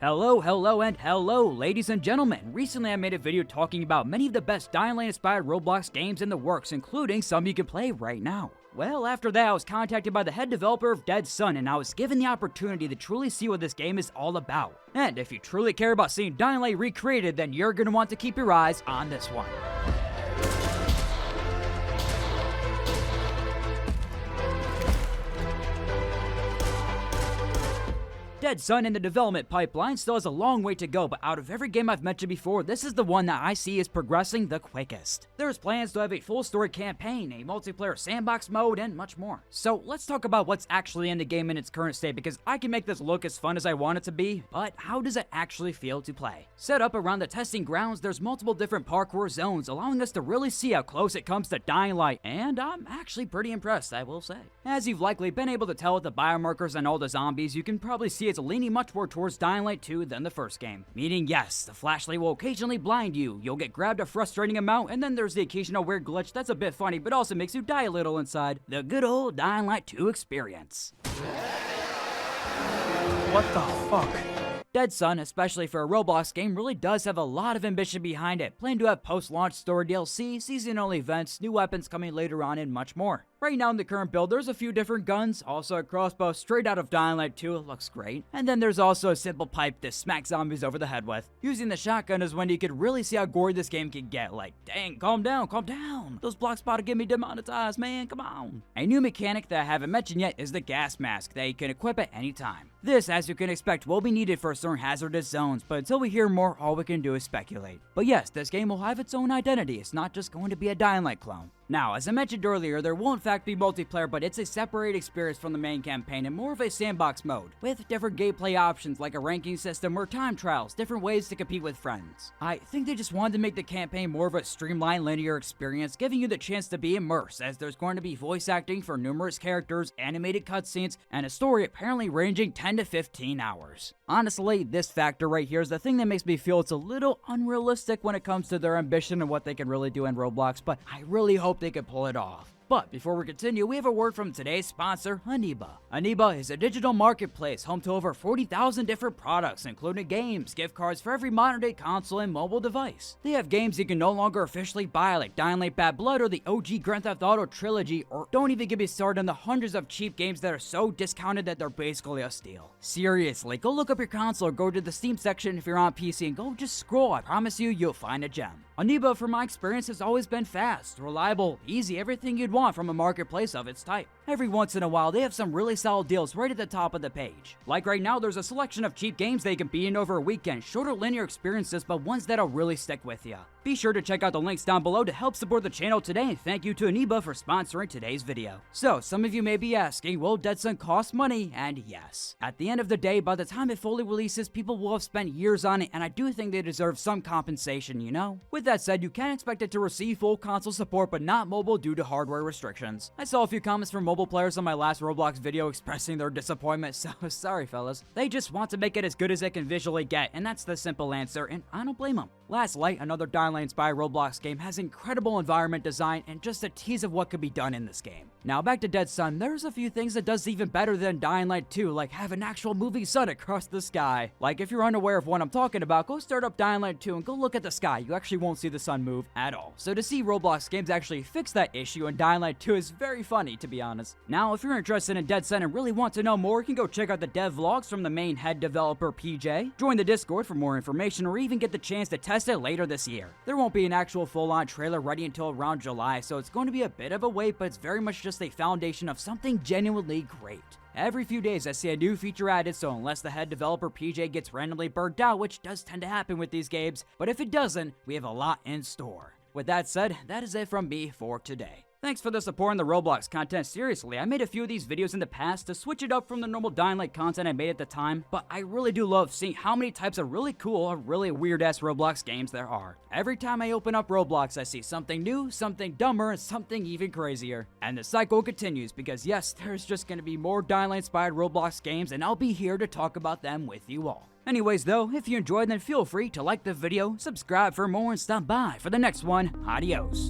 Hello, ladies and gentlemen. Recently I made a video talking about many of the best Dying Light inspired Roblox games in the works, including some you can play right now. Well, after that I was contacted by the head developer of Dead Sun, and I was given the opportunity to truly see what this game is all about. And if you truly care about seeing Dying Light recreated, then you're gonna want to keep your eyes on this one. Dead Sun in the development pipeline still has a long way to go, but out of every game I've mentioned before, this is the one that I see is progressing the quickest. There's plans to have a full story campaign, a multiplayer sandbox mode, and much more. So let's talk about what's actually in the game in its current state, because I can make this look as fun as I want it to be, but how does it actually feel to play? Set up around the testing grounds, there's multiple different parkour zones, allowing us to really see how close it comes to Dying Light, and I'm actually pretty impressed, I will say. As you've likely been able to tell with the biomarkers and all the zombies, you can probably see it's leaning much more towards Dying Light 2 than the first game. Meaning, yes, the flashlight will occasionally blind you, you'll get grabbed a frustrating amount, and then there's the occasional weird glitch that's a bit funny but also makes you die a little inside. The good old Dying Light 2 experience. What the fuck? Dead Sun, especially for a Roblox game, really does have a lot of ambition behind it, planning to have post-launch story DLC, seasonal events, new weapons coming later on, and much more. Right now in the current build, there's a few different guns, also a crossbow straight out of Dying Light 2, it looks great. And then there's also a simple pipe to smack zombies over the head with. Using the shotgun is when you could really see how gory this game can get, like, dang, calm down. Those blocks about to get me demonetized, man, come on. A new mechanic that I haven't mentioned yet is the gas mask that you can equip at any time. This, as you can expect, will be needed for certain hazardous zones, but until we hear more, all we can do is speculate. But yes, this game will have its own identity, it's not just going to be a Dying Light clone. Now, as I mentioned earlier, there will in fact be multiplayer, but it's a separate experience from the main campaign and more of a sandbox mode, with different gameplay options like a ranking system or time trials, different ways to compete with friends. I think they just wanted to make the campaign more of a streamlined linear experience, giving you the chance to be immersed, as there's going to be voice acting for numerous characters, animated cutscenes, and a story apparently ranging 10 to 15 hours. Honestly, this factor right here is the thing that makes me feel it's a little unrealistic when it comes to their ambition and what they can really do in Roblox, but I really hope they can pull it off. But before we continue, we have a word from today's sponsor, Machinimas. Machinimas is a digital marketplace home to over 40,000 different products, including games, gift cards for every modern-day console and mobile device. They have games you can no longer officially buy, like Dying Light Bad Blood or the OG Grand Theft Auto trilogy, or don't even get me started on the hundreds of cheap games that are so discounted that they're basically a steal. Seriously, go look up your console or go to the Steam section if you're on PC and go just scroll. I promise you'll find a gem. Machinimas, from my experience, has always been fast, reliable, easy, everything you'd want from a marketplace of its type. Every once in a while, they have some really solid deals right at the top of the page. Like right now, there's a selection of cheap games they can be in over a weekend, shorter linear experiences, but ones that'll really stick with you. Be sure to check out the links down below to help support the channel today, and thank you to Machinimas for sponsoring today's video. So, some of you may be asking, will Dead Sun cost money? And yes. At the end of the day, by the time it fully releases, people will have spent years on it, and I do think they deserve some compensation, you know? With that said, you can expect it to receive full console support, but not mobile due to hardware restrictions. I saw a few comments from mobile players on my last Roblox video expressing their disappointment, so sorry fellas. They just want to make it as good as it can visually get, and that's the simple answer, and I don't blame them. Last Light, another Dying Light inspired Roblox game, has incredible environment design and just a tease of what could be done in this game. Now back to Dead Sun, there's a few things that does even better than Dying Light 2, like have an actual moving sun across the sky. Like if you're unaware of what I'm talking about, go start up Dying Light 2 and go look at the sky. You actually won't see the sun move at all. So to see Roblox games actually fix that issue in Dying Light 2 is very funny, to be honest. Now if you're interested in Dead Sun and really want to know more, you can go check out the dev vlogs from the main head developer PJ, join the Discord for more information, or even get the chance to test it later this year. There won't be an actual full-on trailer ready until around July, so it's going to be a bit of a wait, but it's very much just a foundation of something genuinely great. Every few days I see a new feature added, so unless the head developer PJ gets randomly burnt out, which does tend to happen with these games, but if it doesn't, we have a lot in store. With that said, that is it from me for today. Thanks for the support in the Roblox content. Seriously, I made a few of these videos in the past to switch it up from the normal Dying Light content I made at the time, but I really do love seeing how many types of really cool or really weird-ass Roblox games there are. Every time I open up Roblox, I see something new, something dumber, and something even crazier. And the cycle continues because yes, there's just gonna be more Dying Light-inspired Roblox games, and I'll be here to talk about them with you all. Anyways though, if you enjoyed, then feel free to like the video, subscribe for more, and stop by for the next one. Adios.